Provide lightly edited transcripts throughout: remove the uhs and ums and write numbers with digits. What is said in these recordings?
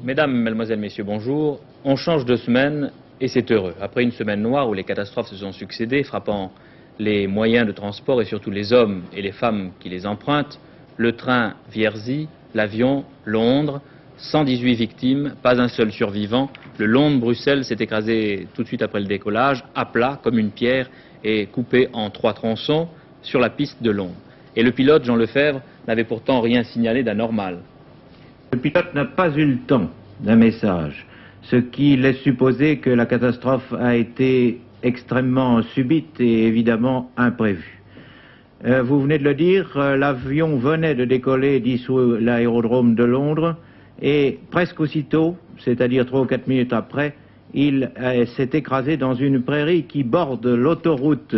Mesdames, Mesdemoiselles, Messieurs, bonjour. On change de semaine et c'est heureux. Après une semaine noire où les catastrophes se sont succédées, frappant les moyens de transport et surtout les hommes et les femmes qui les empruntent, le train Vierzy, l'avion Londres, 118 victimes, pas un seul survivant. Le Londres-Bruxelles s'est écrasé tout de suite après le décollage, à plat comme une pierre et coupé en 3 tronçons sur la piste de Londres. Et le pilote, Jean Lefebvre, n'avait pourtant rien signalé d'anormal. Le pilote n'a pas eu le temps d'un message, ce qui laisse supposer que la catastrophe a été extrêmement subite et évidemment imprévue. Vous venez de le dire, l'avion venait de décoller dissous l'aérodrome de Londres et presque aussitôt, c'est-à-dire 3 ou 4 minutes après, il s'est écrasé dans une prairie qui borde l'autoroute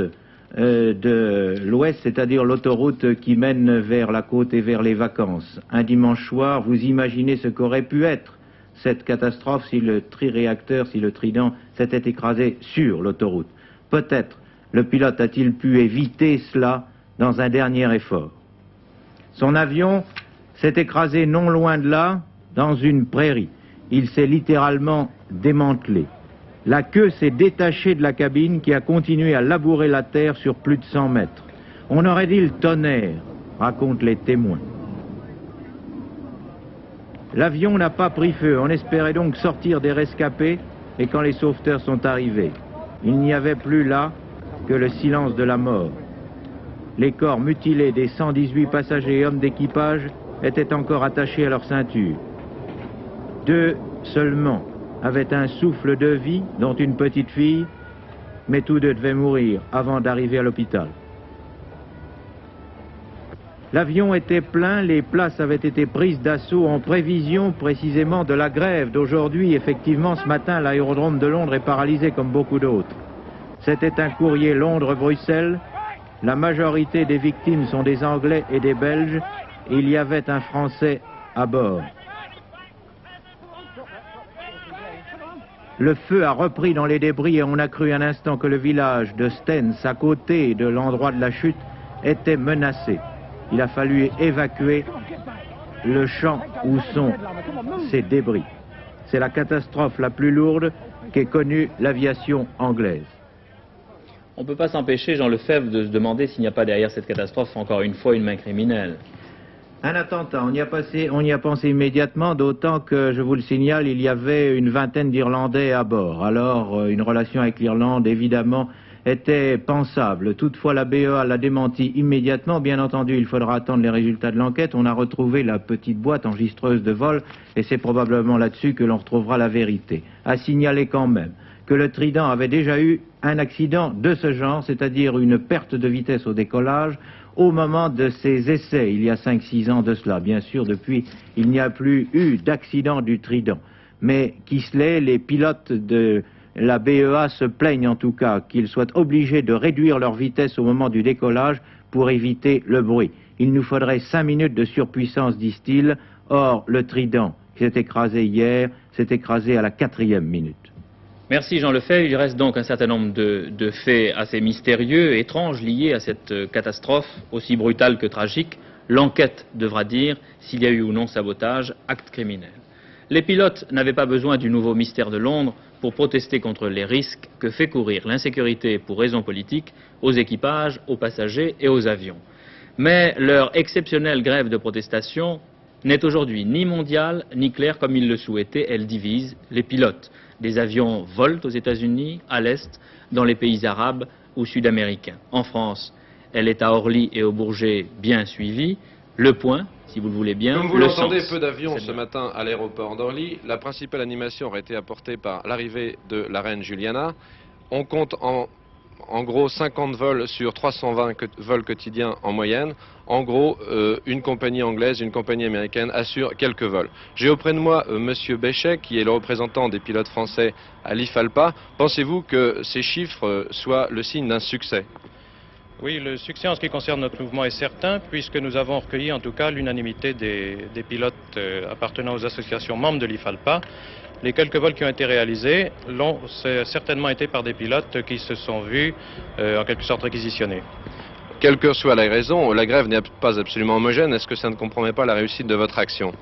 de l'Ouest, c'est-à-dire l'autoroute qui mène vers la côte et vers les vacances. Un dimanche soir, vous imaginez ce qu'aurait pu être cette catastrophe si le triréacteur, si le Trident s'était écrasé sur l'autoroute. Peut-être le pilote a-t-il pu éviter cela dans un dernier effort. Son avion s'est écrasé non loin de là, dans une prairie. Il s'est littéralement démantelé. La queue s'est détachée de la cabine qui a continué à labourer la terre sur plus de 100 mètres. On aurait dit le tonnerre, racontent les témoins. L'avion n'a pas pris feu. On espérait donc sortir des rescapés et quand les sauveteurs sont arrivés, il n'y avait plus là que le silence de la mort. Les corps mutilés des 118 passagers et hommes d'équipage étaient encore attachés à leur ceinture. 2 seulement avaient un souffle de vie, dont une petite fille, mais tous 2 devaient mourir avant d'arriver à l'hôpital. L'avion était plein, les places avaient été prises d'assaut en prévision précisément de la grève d'aujourd'hui. Effectivement, ce matin, l'aérodrome de Londres est paralysé comme beaucoup d'autres. C'était un courrier Londres-Bruxelles. La majorité des victimes sont des Anglais et des Belges. Il y avait un Français à bord. Le feu a repris dans les débris et on a cru un instant que le village de Stens, à côté de l'endroit de la chute, était menacé. Il a fallu évacuer le champ où sont ces débris. C'est la catastrophe la plus lourde qu'ait connue l'aviation anglaise. On ne peut pas s'empêcher, Jean Lefebvre, de se demander s'il n'y a pas derrière cette catastrophe, encore une fois, une main criminelle. Un attentat, on y a pensé immédiatement, d'autant que, je vous le signale, il y avait une vingtaine d'Irlandais à bord. Alors, une relation avec l'Irlande, évidemment, était pensable. Toutefois, la BEA l'a démenti immédiatement. Bien entendu, il faudra attendre les résultats de l'enquête. On a retrouvé la petite boîte enregistreuse de vol, et c'est probablement là-dessus que l'on retrouvera la vérité. À signaler quand même que le Trident avait déjà eu un accident de ce genre, c'est-à-dire une perte de vitesse au décollage, au moment de ses essais, il y a 5-6 ans de cela. Bien sûr, depuis, il n'y a plus eu d'accident du Trident. Mais qui se l'est, les pilotes de la BEA se plaignent en tout cas qu'ils soient obligés de réduire leur vitesse au moment du décollage pour éviter le bruit. Il nous faudrait 5 minutes de surpuissance, disent-ils. Or, le Trident, qui s'est écrasé hier, s'est écrasé à la 4e minute. Merci Jean Lefebvre. Il reste donc un certain nombre de faits assez mystérieux, étranges, liés à cette catastrophe, aussi brutale que tragique. L'enquête devra dire s'il y a eu ou non sabotage, acte criminel. Les pilotes n'avaient pas besoin du nouveau mystère de Londres pour protester contre les risques que fait courir l'insécurité pour raisons politiques aux équipages, aux passagers et aux avions. Mais leur exceptionnelle grève de protestation n'est aujourd'hui ni mondiale ni claire comme ils le souhaitaient. Elle divise les pilotes. Des avions volent aux États-Unis, à l'Est, dans les pays arabes ou sud-américains. En France, elle est à Orly et au Bourget bien suivie. Le point, si vous le voulez bien, comme vous le l'entendez, sens. peu d'avions ce matin à l'aéroport d'Orly. La principale animation aurait été apportée par l'arrivée de la reine Juliana. On compte en gros 50 vols sur 320 vols quotidiens en moyenne. En gros, une compagnie anglaise, une compagnie américaine assure quelques vols. J'ai auprès de moi Monsieur Béchet, qui est le représentant des pilotes français à l'IFALPA. Pensez-vous que ces chiffres soient le signe d'un succès ? Oui, le succès en ce qui concerne notre mouvement est certain, puisque nous avons recueilli en tout cas l'unanimité des pilotes appartenant aux associations membres de l'IFALPA. Les quelques vols qui ont été réalisés l'ont certainement été par des pilotes qui se sont vus en quelque sorte réquisitionnés. Quelle que soit la raison, la grève n'est pas absolument homogène. Est-ce que ça ne compromet pas la réussite de votre action ?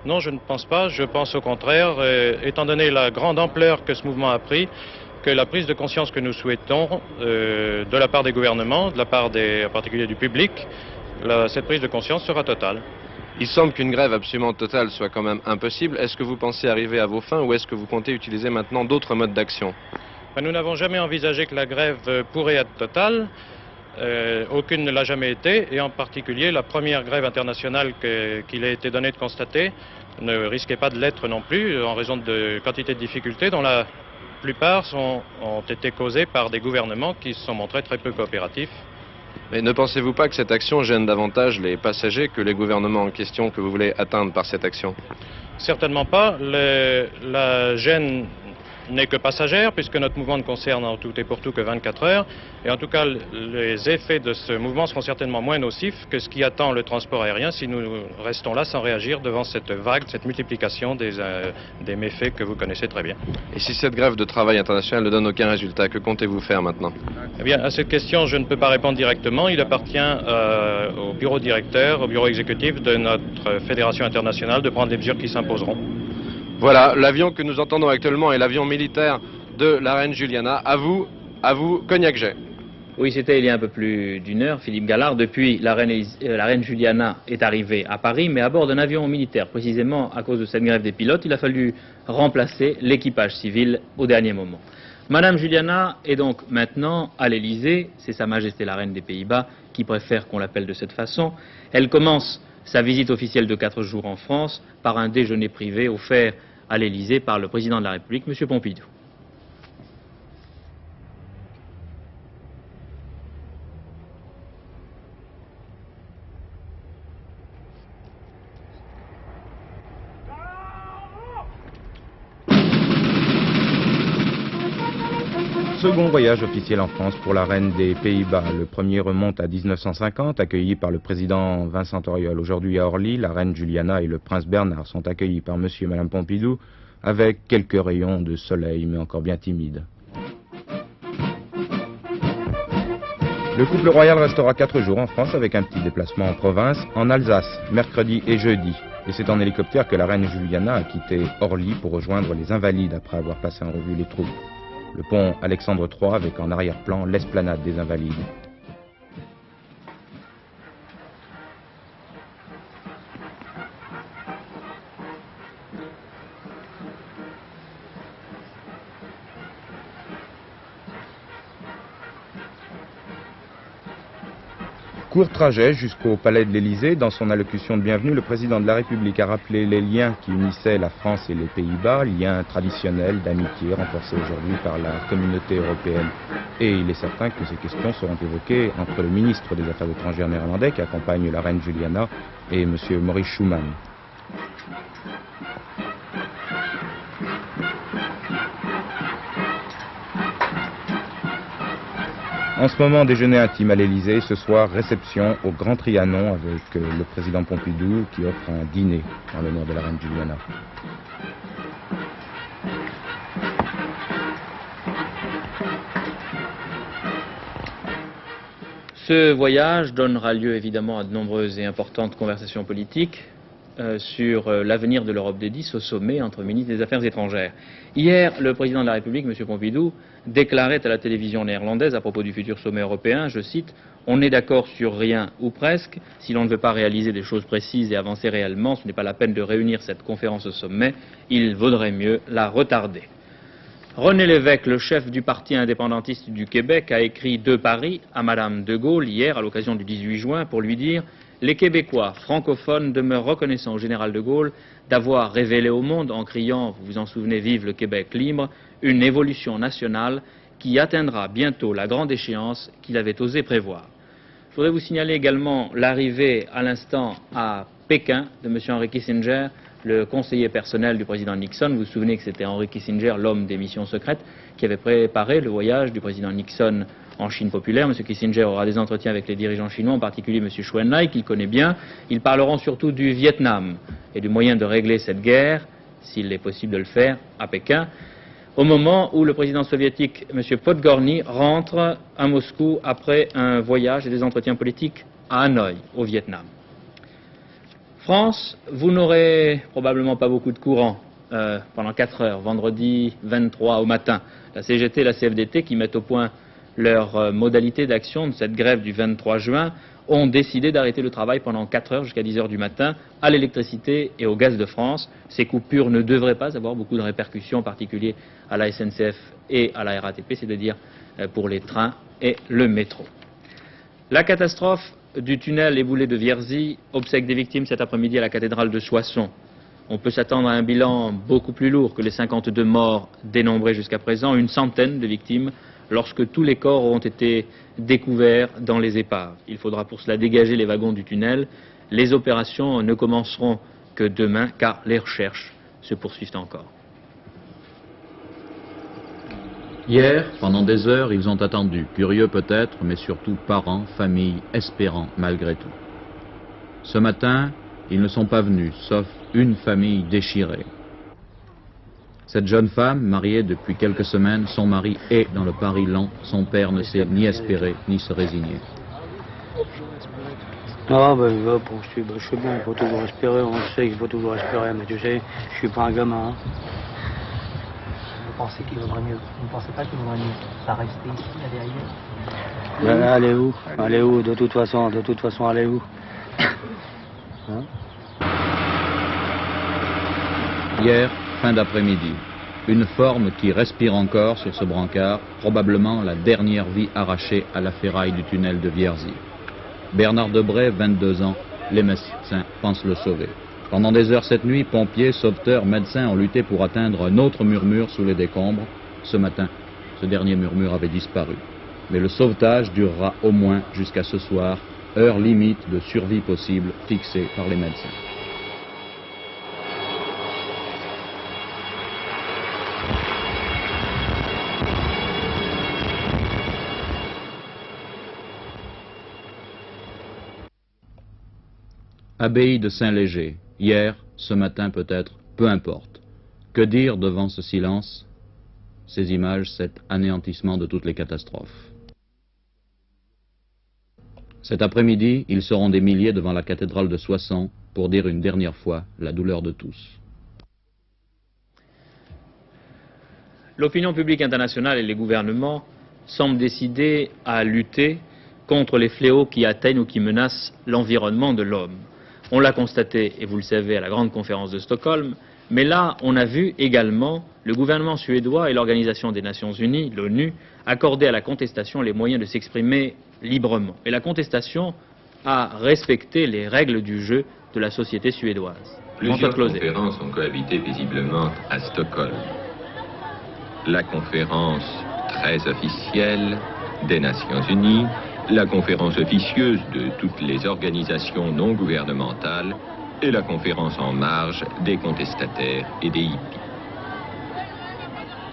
Non, je ne pense pas. Je pense au contraire, étant donné la grande ampleur que ce mouvement a pris, que la prise de conscience que nous souhaitons de la part des gouvernements, de la part en particulier du public, cette prise de conscience sera totale. Il semble qu'une grève absolument totale soit quand même impossible. Est-ce que vous pensez arriver à vos fins ou est-ce que vous comptez utiliser maintenant d'autres modes d'action? Nous n'avons jamais envisagé que la grève pourrait être totale. Aucune ne l'a jamais été, et en particulier la première grève internationale qu'il a été donné de constater ne risquait pas de l'être non plus, en raison de quantité de difficultés dont la plupart ont été causées par des gouvernements qui se sont montrés très peu coopératifs. Mais ne pensez-vous pas que cette action gêne davantage les passagers que les gouvernements en question que vous voulez atteindre par cette action? Certainement pas. La gêne n'est que passagère, puisque notre mouvement ne concerne en tout et pour tout que 24 heures. Et en tout cas, les effets de ce mouvement seront certainement moins nocifs que ce qui attend le transport aérien si nous restons là sans réagir devant cette vague, cette multiplication des méfaits que vous connaissez très bien. Et si cette grève de travail internationale ne donne aucun résultat, que comptez-vous faire maintenant? Eh bien, à cette question, je ne peux pas répondre directement. Il appartient au bureau directeur, au bureau exécutif de notre fédération internationale de prendre les mesures qui s'imposeront. Voilà, l'avion que nous entendons actuellement est l'avion militaire de la reine Juliana. À vous, Cognac-Jet. Oui, c'était il y a un peu plus d'une heure, Philippe Gallard. Depuis, la reine Juliana est arrivée à Paris, mais à bord d'un avion militaire. Précisément à cause de cette grève des pilotes, il a fallu remplacer l'équipage civil au dernier moment. Madame Juliana est donc maintenant à l'Élysée. C'est Sa Majesté la Reine des Pays-Bas qui préfère qu'on l'appelle de cette façon. Elle commence sa visite officielle de 4 jours en France par un déjeuner privé offert à l'Élysée par le président de la République, M. Pompidou. Second voyage officiel en France pour la reine des Pays-Bas. Le premier remonte à 1950, accueilli par le président Vincent Auriol. Aujourd'hui à Orly, la reine Juliana et le prince Bernard sont accueillis par monsieur et madame Pompidou avec quelques rayons de soleil, mais encore bien timides. Le couple royal restera 4 jours en France avec un petit déplacement en province, en Alsace, mercredi et jeudi. Et c'est en hélicoptère que la reine Juliana a quitté Orly pour rejoindre les Invalides après avoir passé en revue les troupes. Le pont Alexandre III avec en arrière-plan l'esplanade des Invalides. Court trajet jusqu'au palais de l'Élysée. Dans son allocution de bienvenue, le président de la République a rappelé les liens qui unissaient la France et les Pays-Bas, liens traditionnels d'amitié renforcés aujourd'hui par la communauté européenne. Et il est certain que ces questions seront évoquées entre le ministre des Affaires étrangères néerlandais qui accompagne la reine Juliana et M. Maurice Schumann. En ce moment, déjeuner intime à l'Élysée. Ce soir, réception au Grand Trianon avec le président Pompidou qui offre un dîner en l'honneur de la reine Juliana. Ce voyage donnera lieu évidemment à de nombreuses et importantes conversations politiques sur l'avenir de l'Europe des 10 au sommet entre ministres des Affaires étrangères. Hier, le président de la République, M. Pompidou, déclarait à la télévision néerlandaise à propos du futur sommet européen, je cite, « On est d'accord sur rien ou presque. Si l'on ne veut pas réaliser des choses précises et avancer réellement, ce n'est pas la peine de réunir cette conférence au sommet. Il vaudrait mieux la retarder. » René Lévesque, le chef du parti indépendantiste du Québec, a écrit de Paris à Madame de Gaulle hier, à l'occasion du 18 juin, pour lui dire « Les Québécois francophones demeurent reconnaissants au général de Gaulle d'avoir révélé au monde, en criant, vous vous en souvenez, vive le Québec libre, une évolution nationale qui atteindra bientôt la grande échéance qu'il avait osé prévoir. » Je voudrais vous signaler également l'arrivée à l'instant à Pékin de M. Henry Kissinger, le conseiller personnel du président Nixon. Vous vous souvenez que c'était Henry Kissinger, l'homme des missions secrètes, qui avait préparé le voyage du président Nixon en Chine populaire. M. Kissinger aura des entretiens avec les dirigeants chinois, en particulier M. Chou En-lai, qu'il connaît bien. Ils parleront surtout du Vietnam et du moyen de régler cette guerre, s'il est possible de le faire, à Pékin, au moment où le président soviétique, M. Podgorny, rentre à Moscou après un voyage et des entretiens politiques à Hanoï, au Vietnam. France, vous n'aurez probablement pas beaucoup de courant pendant 4 heures, vendredi 23 au matin. La CGT et la CFDT, qui mettent au point leur modalité d'action de cette grève du 23 juin, ont décidé d'arrêter le travail pendant 4 heures jusqu'à 10 heures du matin à l'électricité et au gaz de France. Ces coupures ne devraient pas avoir beaucoup de répercussions, en particulier à la SNCF et à la RATP, c'est-à-dire pour les trains et le métro. La catastrophe du tunnel éboulé de Vierzy obsèque des victimes cet après-midi à la cathédrale de Soissons. On peut s'attendre à un bilan beaucoup plus lourd que les 52 morts dénombrés jusqu'à présent, une centaine de victimes lorsque tous les corps auront été découverts dans les épaves. Il faudra pour cela dégager les wagons du tunnel. Les opérations ne commenceront que demain car les recherches se poursuivent encore. Hier, pendant des heures, ils ont attendu, curieux peut-être, mais surtout parents, familles, espérants malgré tout. Ce matin, ils ne sont pas venus, sauf une famille déchirée. Cette jeune femme, mariée depuis quelques semaines, son mari est dans le Paris lent, son père ne sait ni espérer ni se résigner. Ah ben je suis bien, il faut toujours espérer, on sait qu'il faut toujours espérer, mais tu sais, je suis pas un gamin. Hein. Vous pensez qu'il vaudrait mieux, vous ne pensez pas qu'il vaudrait mieux pas rester ici, aller ailleurs? Ben, allez où? Allez où? De toute façon, allez où? Hein? Hier, fin d'après-midi, une forme qui respire encore sur ce brancard, probablement la dernière vie arrachée à la ferraille du tunnel de Vierzy. Bernard Debray, 22 ans, les médecins pensent le sauver. Pendant des heures cette nuit, pompiers, sauveteurs, médecins ont lutté pour atteindre un autre murmure sous les décombres. Ce matin, ce dernier murmure avait disparu. Mais le sauvetage durera au moins jusqu'à ce soir, heure limite de survie possible fixée par les médecins. Abbaye de Saint-Léger, hier, ce matin peut-être, peu importe. Que dire devant ce silence, ces images, cet anéantissement de toutes les catastrophes? Cet après-midi, ils seront des milliers devant la cathédrale de Soissons pour dire une dernière fois la douleur de tous. L'opinion publique internationale et les gouvernements semblent décidés à lutter contre les fléaux qui atteignent ou qui menacent l'environnement de l'homme. On l'a constaté, et vous le savez, à la grande conférence de Stockholm, mais là, on a vu également le gouvernement suédois et l'Organisation des Nations Unies, l'ONU, accorder à la contestation les moyens de s'exprimer librement. Et la contestation a respecté les règles du jeu de la société suédoise. Plusieurs conférences ont cohabité paisiblement à Stockholm. La conférence très officielle des Nations Unies, la conférence officieuse de toutes les organisations non gouvernementales et la conférence en marge des contestataires et des hippies.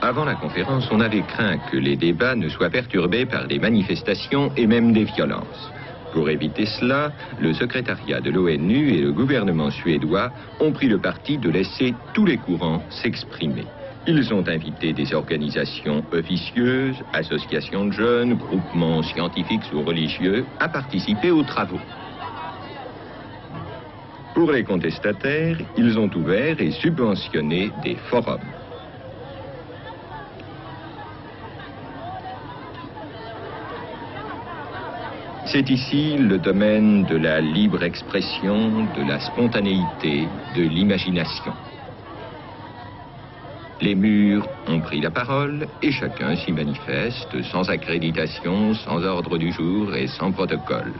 Avant la conférence, on avait craint que les débats ne soient perturbés par des manifestations et même des violences. Pour éviter cela, le secrétariat de l'ONU et le gouvernement suédois ont pris le parti de laisser tous les courants s'exprimer. Ils ont invité des organisations officieuses, associations de jeunes, groupements scientifiques ou religieux à participer aux travaux. Pour les contestataires, ils ont ouvert et subventionné des forums. C'est ici le domaine de la libre expression, de la spontanéité, de l'imagination. Les murs ont pris la parole et chacun s'y manifeste sans accréditation, sans ordre du jour et sans protocole.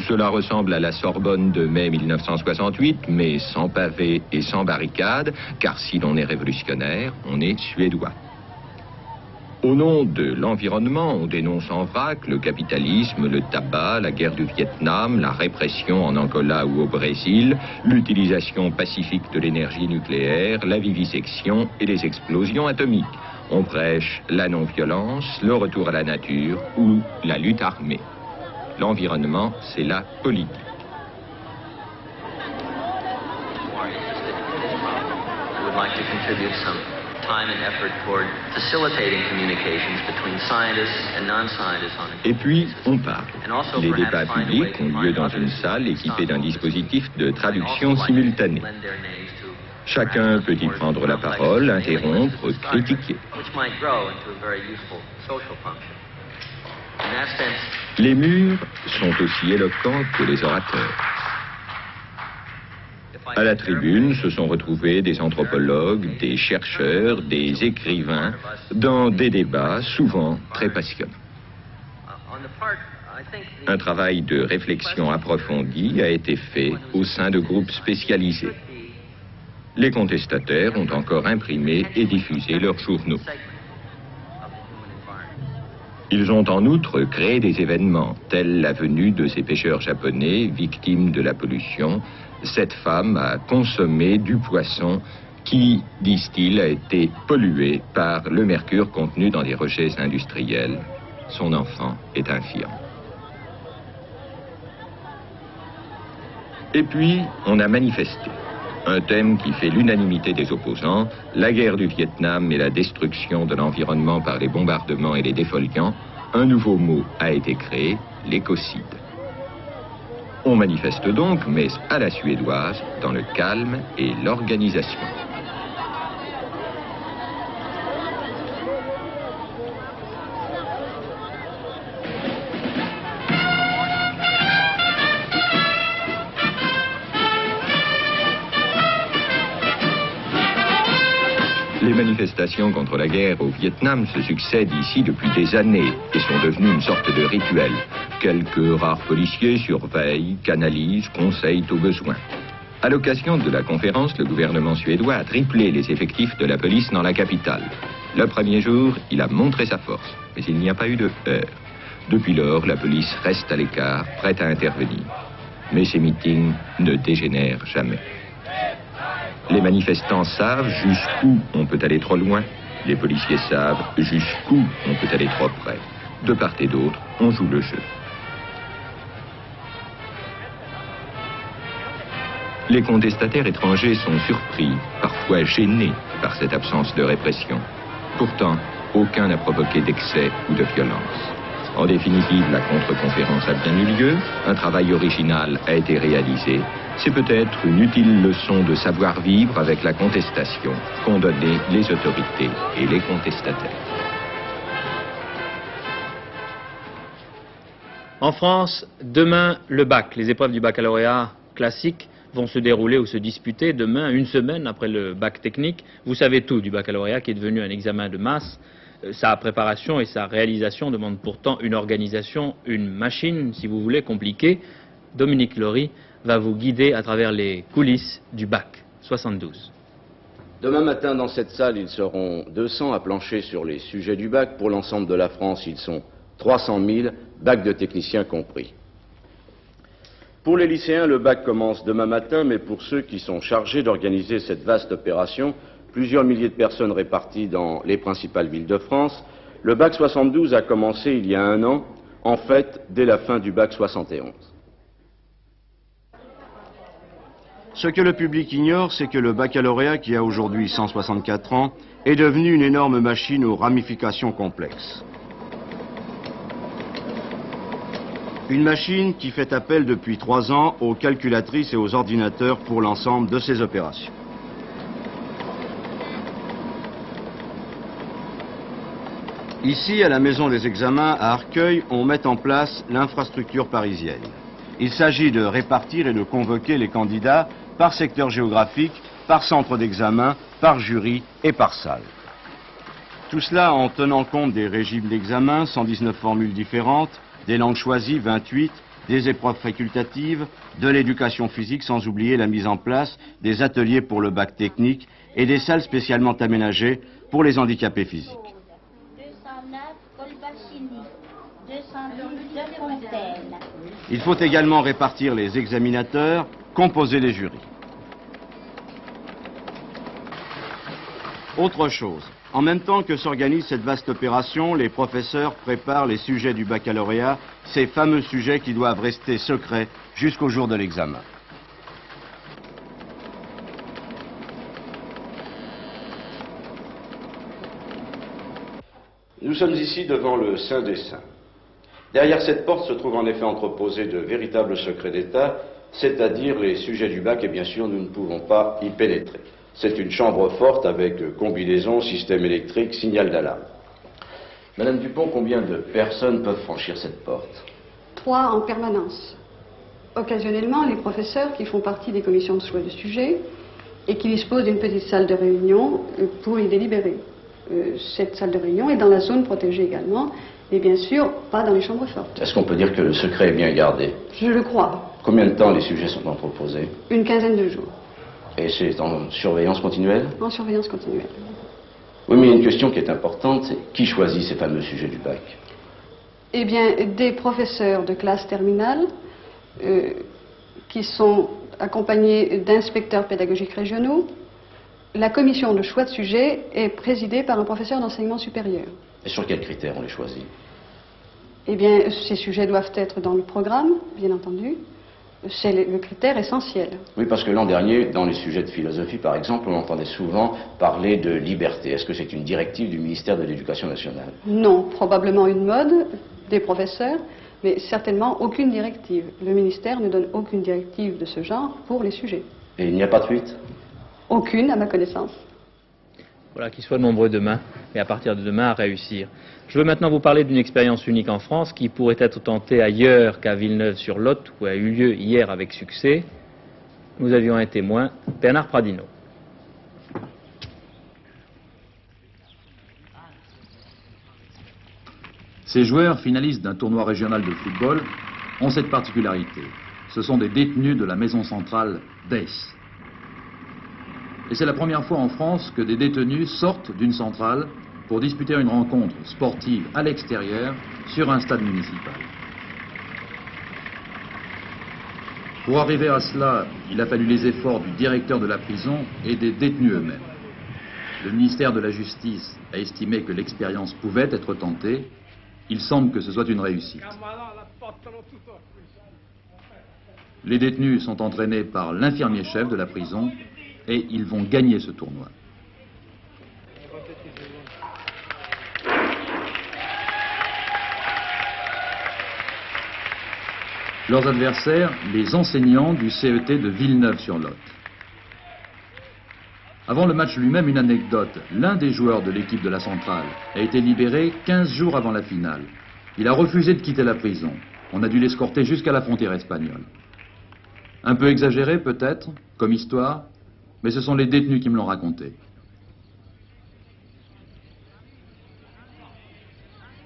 Cela ressemble à la Sorbonne de mai 1968, mais sans pavés et sans barricades, car si l'on est révolutionnaire, on est suédois. Au nom de l'environnement, on dénonce en vrac le capitalisme, le tabac, la guerre du Vietnam, la répression en Angola ou au Brésil, l'utilisation pacifique de l'énergie nucléaire, la vivisection et les explosions atomiques. On prêche la non-violence, le retour à la nature ou la lutte armée. L'environnement, c'est la politique. Would like to contribute some Et puis, on parle. Les débats publics ont lieu dans une salle équipée d'un dispositif de traduction simultanée. Chacun peut y prendre la parole, interrompre, critiquer. Les murs sont aussi éloquents que les orateurs. À la tribune se sont retrouvés des anthropologues, des chercheurs, des écrivains, dans des débats souvent très passionnants. Un travail de réflexion approfondie a été fait au sein de groupes spécialisés. Les contestataires ont encore imprimé et diffusé leurs journaux. Ils ont en outre créé des événements, tels la venue de ces pêcheurs japonais victimes de la pollution. Cette femme a consommé du poisson qui, disent-ils, a été pollué par le mercure contenu dans des rejets industriels. Son enfant est infirme. Et puis, on a manifesté. Un thème qui fait l'unanimité des opposants, la guerre du Vietnam et la destruction de l'environnement par les bombardements et les défoliants. Un nouveau mot a été créé, l'écocide. On manifeste donc, mais à la suédoise, dans le calme et l'organisation. Les manifestations contre la guerre au Vietnam se succèdent ici depuis des années et sont devenues une sorte de rituel. Quelques rares policiers surveillent, canalisent, conseillent au besoin. À l'occasion de la conférence, le gouvernement suédois a triplé les effectifs de la police dans la capitale. Le premier jour, il a montré sa force, mais il n'y a pas eu de heurts. Depuis lors, la police reste à l'écart, prête à intervenir. Mais ces meetings ne dégénèrent jamais. Les manifestants savent jusqu'où on peut aller trop loin. Les policiers savent jusqu'où on peut aller trop près. De part et d'autre, on joue le jeu. Les contestataires étrangers sont surpris, parfois gênés par cette absence de répression. Pourtant, aucun n'a provoqué d'excès ou de violence. En définitive, la contre-conférence a bien eu lieu, un travail original a été réalisé. C'est peut-être une utile leçon de savoir-vivre avec la contestation qu'ont donné les autorités et les contestataires. En France, demain, le bac, les épreuves du baccalauréat classique vont se dérouler ou se disputer demain, une semaine après le bac technique. Vous savez tout du baccalauréat qui est devenu un examen de masse. Sa préparation et sa réalisation demandent pourtant une organisation, une machine, si vous voulez, compliquée. Dominique Lory va vous guider à travers les coulisses du bac 72. Demain matin, dans cette salle, ils seront 200 à plancher sur les sujets du bac. Pour l'ensemble de la France, ils sont 300 000, bac de techniciens compris. Pour les lycéens, le bac commence demain matin, mais pour ceux qui sont chargés d'organiser cette vaste opération, plusieurs milliers de personnes réparties dans les principales villes de France, le bac 72 a commencé il y a un an, en fait, dès la fin du bac 71. Ce que le public ignore, c'est que le baccalauréat, qui a aujourd'hui 164 ans, est devenu une énorme machine aux ramifications complexes. Une machine qui fait appel depuis 3 ans aux calculatrices et aux ordinateurs pour l'ensemble de ses opérations. Ici, à la Maison des Examens, à Arcueil, on met en place l'infrastructure parisienne. Il s'agit de répartir et de convoquer les candidats par secteur géographique, par centre d'examen, par jury et par salle. Tout cela en tenant compte des régimes d'examen, 119 formules différentes, des langues choisies, 28, des épreuves facultatives, de l'éducation physique, sans oublier la mise en place des ateliers pour le bac technique et des salles spécialement aménagées pour les handicapés physiques. 209, Colbachini, 212, De Fontaine. Il faut également répartir les examinateurs, composer les jurys. Autre chose, en même temps que s'organise cette vaste opération, les professeurs préparent les sujets du baccalauréat, ces fameux sujets qui doivent rester secrets jusqu'au jour de l'examen. Nous sommes ici devant le Saint des Saints. Derrière cette porte se trouvent en effet entreposés de véritables secrets d'État, c'est-à-dire les sujets du bac, et bien sûr nous ne pouvons pas y pénétrer. C'est une chambre forte avec combinaison, système électrique, signal d'alarme. Madame Dupont, combien de personnes peuvent franchir cette porte? 3 en permanence. Occasionnellement, les professeurs qui font partie des commissions de choix de sujets et qui disposent d'une petite salle de réunion pour y délibérer. Cette salle de réunion est dans la zone protégée également, et bien sûr pas dans les chambres fortes. Est-ce qu'on peut dire que le secret est bien gardé? Je le crois. Combien de temps les sujets sont entreposés? Une quinzaine de jours. Et c'est en surveillance continuelle? En surveillance continuelle. Oui, mais il y a une question qui est importante, c'est qui choisit ces fameux sujets du bac? Eh bien, des professeurs de classe terminale qui sont accompagnés d'inspecteurs pédagogiques régionaux. La commission de choix de sujets est présidée par un professeur d'enseignement supérieur. Et sur quels critères on les choisit? Eh bien, ces sujets doivent être dans le programme, bien entendu. C'est le critère essentiel. Oui, parce que l'an dernier, dans les sujets de philosophie, par exemple, on entendait souvent parler de liberté. Est-ce que c'est une directive du ministère de l'Éducation nationale? Non, probablement une mode des professeurs, mais certainement aucune directive. Le ministère ne donne aucune directive de ce genre pour les sujets. Et il n'y a pas de fuite? Aucune, à ma connaissance. Voilà, qu'ils soient nombreux demain, et à partir de demain à réussir. Je veux maintenant vous parler d'une expérience unique en France qui pourrait être tentée ailleurs qu'à Villeneuve-sur-Lot, où a eu lieu hier avec succès. Nous avions un témoin, Bernard Pradino. Ces joueurs, finalistes d'un tournoi régional de football, ont cette particularité. Ce sont des détenus de la maison centrale d'Aix. Et c'est la première fois en France que des détenus sortent d'une centrale pour disputer une rencontre sportive à l'extérieur sur un stade municipal. Pour arriver à cela, il a fallu les efforts du directeur de la prison et des détenus eux-mêmes. Le ministère de la Justice a estimé que l'expérience pouvait être tentée. Il semble que ce soit une réussite. Les détenus sont entraînés par l'infirmier-chef de la prison et ils vont gagner ce tournoi. Leurs adversaires, les enseignants du CET de Villeneuve-sur-Lot. Avant le match lui-même, une anecdote. L'un des joueurs de l'équipe de la centrale a été libéré 15 jours avant la finale. Il a refusé de quitter la prison. On a dû l'escorter jusqu'à la frontière espagnole. Un peu exagéré peut-être, comme histoire, mais ce sont les détenus qui me l'ont raconté.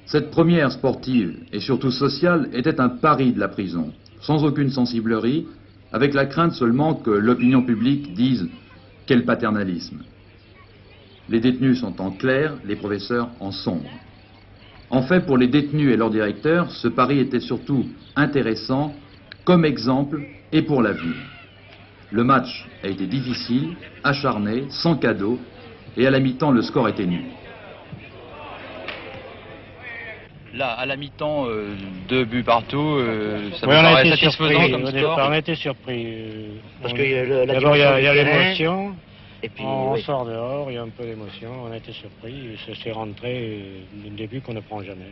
Cette première sportive et surtout sociale était un pari de la prison, sans aucune sensiblerie, avec la crainte seulement que l'opinion publique dise « quel paternalisme ». Les détenus sont en clair, les professeurs en sombre. En fait, pour les détenus et leurs directeurs, ce pari était surtout intéressant comme exemple et pour l'avenir. Le match a été difficile, acharné, sans cadeau, et à la mi-temps, le score était nul. Là, à la mi-temps, 2 buts partout, ça me paraît satisfaisant comme score. On a été surpris. Parce que d'abord, il y a l'émotion. Et puis, on sort dehors, il y a un peu d'émotion. On a été surpris. C'est rentré d'un début qu'on ne prend jamais.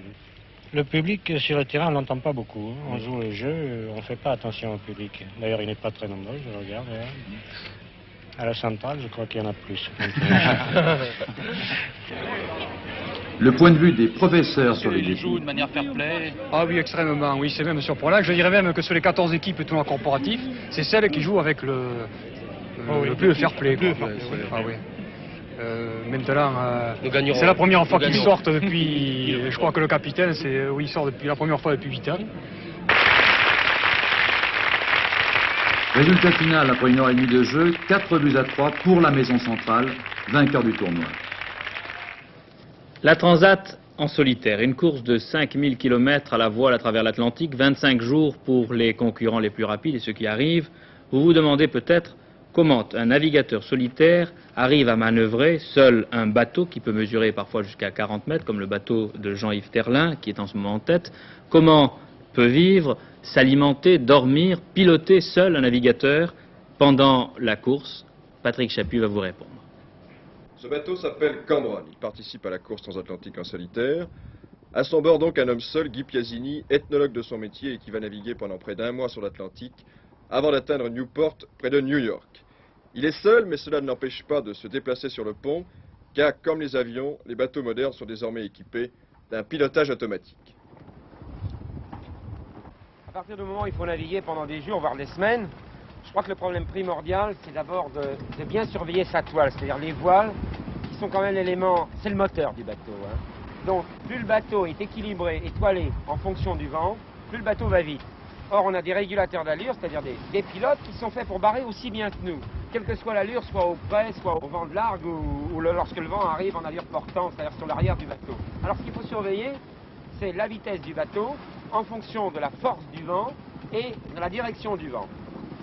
Le public sur le terrain, on l'entend pas beaucoup. On joue le jeu, on ne fait pas attention au public. D'ailleurs, il n'est pas très nombreux, je regarde. À la centrale, je crois qu'il y en a plus. Le point de vue des professeurs sur les détenus. Ils jouent de manière fair-play. Ah oui, extrêmement, oui, c'est même surprenant. Je dirais même que sur les 14 équipes de tournoi corporatif, c'est celle qui joue avec le plus fair-play. Ah oui. Maintenant, c'est la première fois qu'ils sortent depuis, je crois que le capitaine, il sort depuis la première fois depuis 8 ans. Résultat final, après 1h30 de jeu, 4-3 pour la maison centrale, vainqueur du tournoi. La Transat en solitaire, une course de 5000 km à la voile à travers l'Atlantique, 25 jours pour les concurrents les plus rapides et ceux qui arrivent. Vous vous demandez peut-être comment un navigateur solitaire arrive à manœuvrer seul un bateau qui peut mesurer parfois jusqu'à 40 mètres, comme le bateau de Jean-Yves Terlin, qui est en ce moment en tête. Comment peut vivre, s'alimenter, dormir, piloter seul un navigateur pendant la course? Patrick Chaput va vous répondre. Ce bateau s'appelle Cambronne. Il participe à la course transatlantique en solitaire. À son bord donc un homme seul, Guy Piazzini, ethnologue de son métier et qui va naviguer pendant près d'1 mois sur l'Atlantique avant d'atteindre Newport, près de New York. Il est seul, mais cela ne l'empêche pas de se déplacer sur le pont, car comme les avions, les bateaux modernes sont désormais équipés d'un pilotage automatique. À partir du moment où il faut naviguer pendant des jours, voire des semaines, je crois que le problème primordial, c'est d'abord de bien surveiller sa toile, c'est-à-dire les voiles, qui sont quand même l'élément, c'est le moteur du bateau. Hein. Donc, plus le bateau est équilibré, étoilé en fonction du vent, plus le bateau va vite. Or, on a des régulateurs d'allure, c'est-à-dire des pilotes qui sont faits pour barrer aussi bien que nous, quelle que soit l'allure, soit au près, soit au vent de largue, ou lorsque le vent arrive en allure portante, c'est-à-dire sur l'arrière du bateau. Alors, ce qu'il faut surveiller, c'est la vitesse du bateau en fonction de la force du vent et de la direction du vent.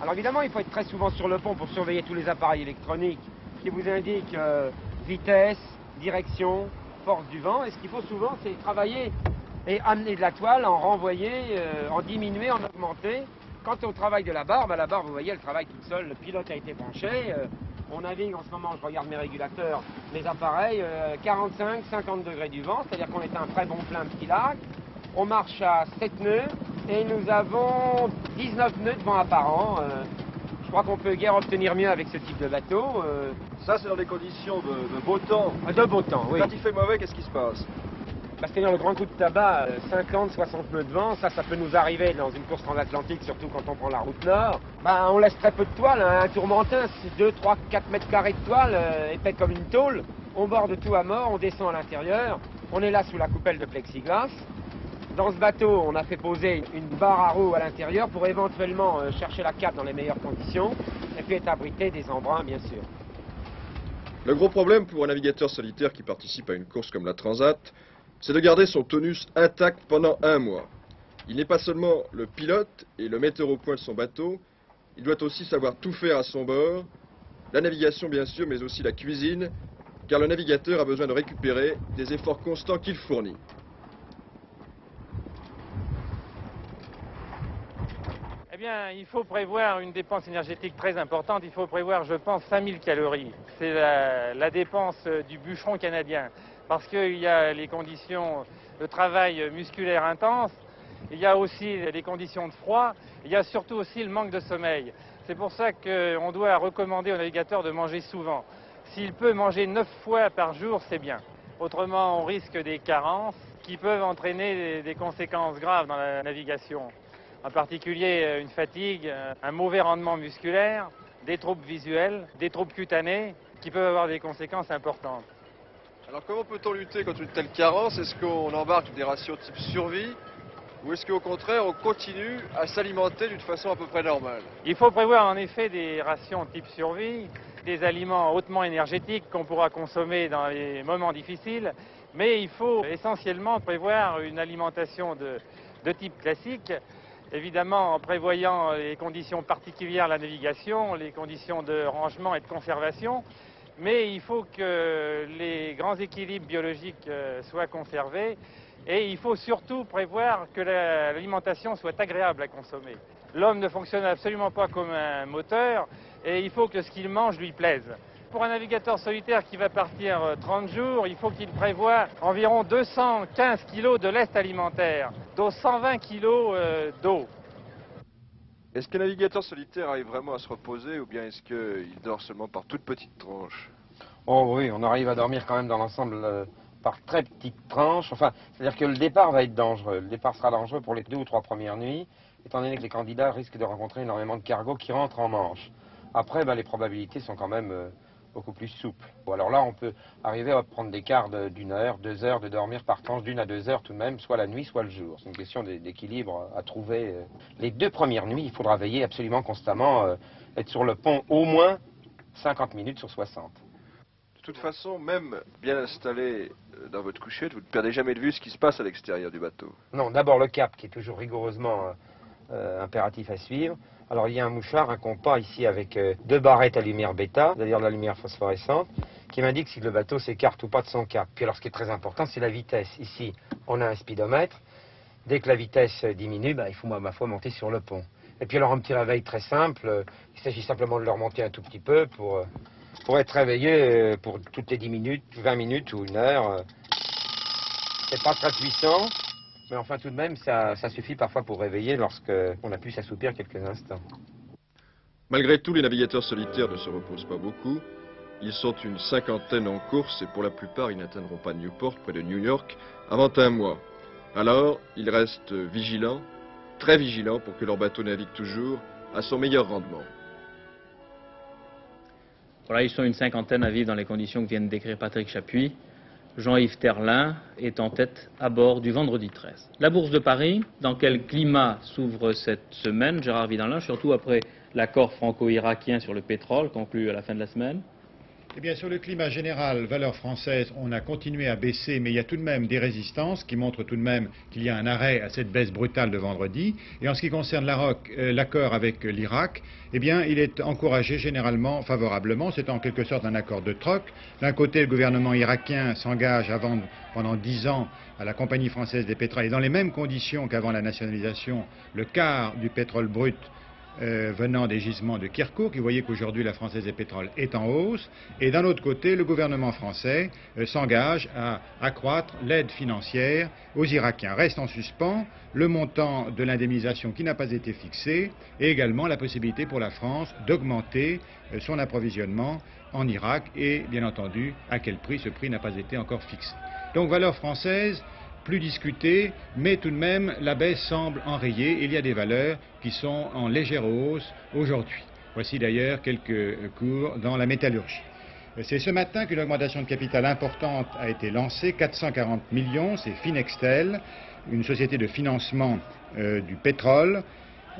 Alors évidemment, il faut être très souvent sur le pont pour surveiller tous les appareils électroniques qui vous indiquent vitesse, direction, force du vent. Et ce qu'il faut souvent, c'est travailler et amener de la toile, en renvoyer, en diminuer, en augmenter. Quant au travail de la barre, vous voyez, elle travaille toute seule. Le pilote a été branché. On navigue en ce moment, je regarde mes régulateurs, mes appareils, 45-50 degrés du vent, c'est-à-dire qu'on est à un très bon plein petit lac. On marche à 7 nœuds et nous avons 19 nœuds de vent apparent. Je crois qu'on peut guère obtenir mieux avec ce type de bateau. Ça, c'est dans des conditions de beau temps. De beau temps, oui. Quand il fait mauvais, qu'est-ce qui se passe? C'est-à-dire le grand coup de tabac, 50-60 nœuds de vent, ça peut nous arriver dans une course transatlantique, surtout quand on prend la route nord. On laisse très peu de toile, hein. Un tourmentin, c'est 2, 3, 4 mètres carrés de toile, épais comme une tôle. On borde tout à mort, on descend à l'intérieur, on est là sous la coupelle de plexiglas. Dans ce bateau, on a fait poser une barre à roues à l'intérieur pour éventuellement chercher la cape dans les meilleures conditions, et puis être abrité des embruns, bien sûr. Le gros problème pour un navigateur solitaire qui participe à une course comme la Transat, c'est de garder son tonus intact pendant 1 mois. Il n'est pas seulement le pilote et le metteur au point de son bateau, il doit aussi savoir tout faire à son bord, la navigation bien sûr, mais aussi la cuisine, car le navigateur a besoin de récupérer des efforts constants qu'il fournit. Eh bien, il faut prévoir une dépense énergétique très importante. Il faut prévoir, je pense, 5000 calories. C'est la dépense du bûcheron canadien. Parce qu'il y a les conditions de travail musculaire intense, il y a aussi les conditions de froid, il y a surtout aussi le manque de sommeil. C'est pour ça qu'on doit recommander au navigateur de manger souvent. S'il peut manger 9 fois par jour, c'est bien. Autrement, on risque des carences qui peuvent entraîner des conséquences graves dans la navigation. En particulier une fatigue, un mauvais rendement musculaire, des troubles visuels, des troubles cutanés qui peuvent avoir des conséquences importantes. Alors comment peut-on lutter contre une telle carence? Est-ce qu'on embarque des rations type survie ou est-ce qu'au contraire on continue à s'alimenter d'une façon à peu près normale? Il faut prévoir en effet des rations type survie, des aliments hautement énergétiques qu'on pourra consommer dans les moments difficiles, mais il faut essentiellement prévoir une alimentation de type classique, évidemment en prévoyant les conditions particulières de la navigation, les conditions de rangement et de conservation. Mais il faut que les grands équilibres biologiques soient conservés et il faut surtout prévoir que l'alimentation soit agréable à consommer. L'homme ne fonctionne absolument pas comme un moteur et il faut que ce qu'il mange lui plaise. Pour un navigateur solitaire qui va partir 30 jours, il faut qu'il prévoie environ 215 kg de lest alimentaire, dont 120 kg d'eau. Est-ce qu'un navigateur solitaire arrive vraiment à se reposer ou bien est-ce qu'il dort seulement par toutes petites tranches? Oh oui, on arrive à dormir quand même dans l'ensemble par très petites tranches. Enfin, c'est-à-dire que le départ va être dangereux. Le départ sera dangereux pour les 2 ou 3 premières nuits, étant donné que les candidats risquent de rencontrer énormément de cargos qui rentrent en Manche. Après, les probabilités sont quand même beaucoup plus souples. Alors là, on peut arriver à prendre des quarts d'1 heure, 2 heures de dormir par tranche d'1 à 2 heures tout de même, soit la nuit, soit le jour. C'est une question d'équilibre à trouver. Les 2 premières nuits, il faudra veiller absolument constamment, être sur le pont au moins 50 minutes sur 60. De toute façon, même bien installé dans votre couchette, vous ne perdez jamais de vue ce qui se passe à l'extérieur du bateau. Non, d'abord le cap qui est toujours rigoureusement impératif à suivre. Alors il y a un mouchard, un compas ici avec 2 barrettes à lumière bêta, c'est-à-dire la lumière phosphorescente, qui m'indique si le bateau s'écarte ou pas de son cap. Puis alors ce qui est très important, c'est la vitesse. Ici, on a un speedomètre. Dès que la vitesse diminue, il faut ma foi monter sur le pont. Et puis alors un petit réveil très simple, il s'agit simplement de le remonter un tout petit peu pour pour être réveillé pour toutes les 10 minutes, 20 minutes ou une heure. C'est pas très puissant, mais enfin tout de même, ça suffit parfois pour réveiller lorsqu'on a pu s'assoupir quelques instants. Malgré tout, les navigateurs solitaires ne se reposent pas beaucoup. Ils sont une cinquantaine en course et pour la plupart, ils n'atteindront pas Newport, près de New York, avant un mois. Alors, ils restent vigilants, très vigilants, pour que leur bateau navigue toujours à son meilleur rendement. Voilà, ils sont une cinquantaine à vivre dans les conditions que vient de décrire Patrick Chapuis. Jean-Yves Terlin est en tête à bord du vendredi 13. La Bourse de Paris, dans quel climat s'ouvre cette semaine, Gérard Vidanlin, surtout après l'accord franco-irakien sur le pétrole conclu à la fin de la semaine? Eh bien, sur le climat général, valeur française, on a continué à baisser, mais il y a tout de même des résistances qui montrent tout de même qu'il y a un arrêt à cette baisse brutale de vendredi. Et en ce qui concerne l'accord avec l'Irak, eh bien, il est encouragé généralement favorablement. C'est en quelque sorte un accord de troc. D'un côté, le gouvernement irakien s'engage à vendre pendant 10 ans à la Compagnie française des pétroles, et dans les mêmes conditions qu'avant la nationalisation, le quart du pétrole brut venant des gisements de Kirkouk. Vous voyez qu'aujourd'hui la Française des pétroles est en hausse. Et d'un autre côté, le gouvernement français s'engage à accroître l'aide financière aux Irakiens. Reste en suspens le montant de l'indemnisation qui n'a pas été fixé et également la possibilité pour la France d'augmenter son approvisionnement en Irak et bien entendu à quel prix. Ce prix n'a pas été encore fixé. Donc valeur française plus discutée, mais tout de même la baisse semble enrayée. Il y a des valeurs qui sont en légère hausse aujourd'hui. Voici d'ailleurs quelques cours dans la métallurgie. C'est ce matin qu'une augmentation de capital importante a été lancée, 440 millions, c'est Finextel, une société de financement du pétrole.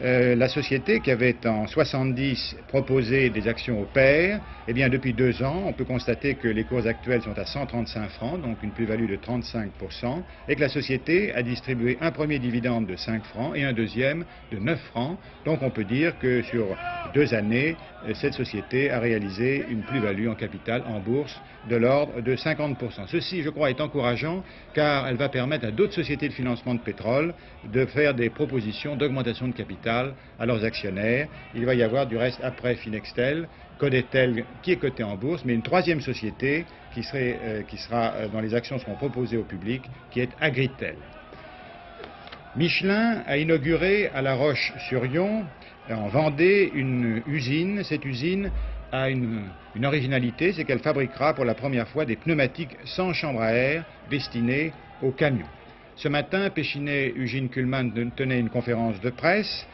La société qui avait en 70 proposé des actions au pair, eh bien depuis 2 ans, on peut constater que les cours actuels sont à 135 francs, donc une plus-value de 35%, et que la société a distribué un premier dividende de 5 francs et un deuxième de 9 francs. Donc on peut dire que sur 2 années, cette société a réalisé une plus-value en capital en bourse de l'ordre de 50%. Ceci, je crois, est encourageant car elle va permettre à d'autres sociétés de financement de pétrole de faire des propositions d'augmentation de capital à leurs actionnaires. Il va y avoir du reste après Finextel, Codetel qui est coté en bourse, mais une troisième société qui sera dont les actions seront proposées au public, qui est Agritel. Michelin a inauguré à La Roche-sur-Yon, en Vendée, une usine. Cette usine a une originalité, c'est qu'elle fabriquera pour la première fois des pneumatiques sans chambre à air destinés aux camions. Ce matin, Péchinet Eugene Kuhlmann tenait une conférence de presse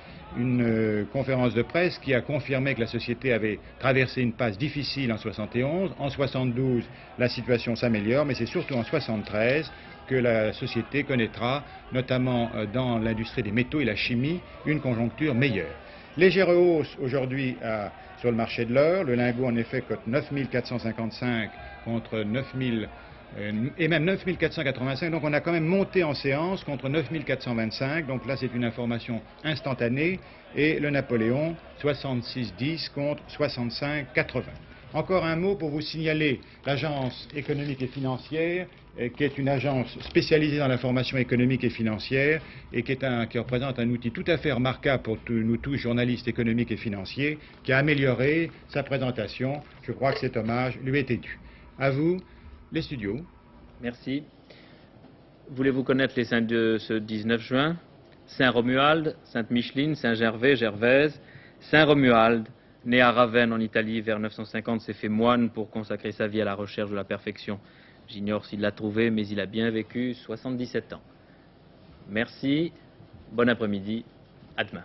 qui a confirmé que la société avait traversé une passe difficile en 71. En 72, la situation s'améliore, mais c'est surtout en 73 que la société connaîtra, notamment dans l'industrie des métaux et la chimie, une conjoncture meilleure. Légère hausse aujourd'hui sur le marché de l'or. Le lingot, en effet, cote 9455 contre 9000 et même 9485, donc on a quand même monté en séance contre 9425, donc là c'est une information instantanée, et le Napoléon 6610 contre 6580. Encore un mot pour vous signaler l'agence économique et financière, qui est une agence spécialisée dans l'information économique et financière et qui représente un outil tout à fait remarquable pour nous tous, journalistes économiques et financiers, qui a amélioré sa présentation. Je crois que cet hommage lui était dû. À vous, les studios. Merci. Voulez-vous connaître les saints de ce 19 juin? Saint-Romuald, Sainte-Micheline, Saint-Gervais, Gervaise. Saint-Romuald, né à Ravenne en Italie vers 950, s'est fait moine pour consacrer sa vie à la recherche de la perfection. J'ignore s'il l'a trouvé, mais il a bien vécu 77 ans. Merci, bon après-midi, à demain.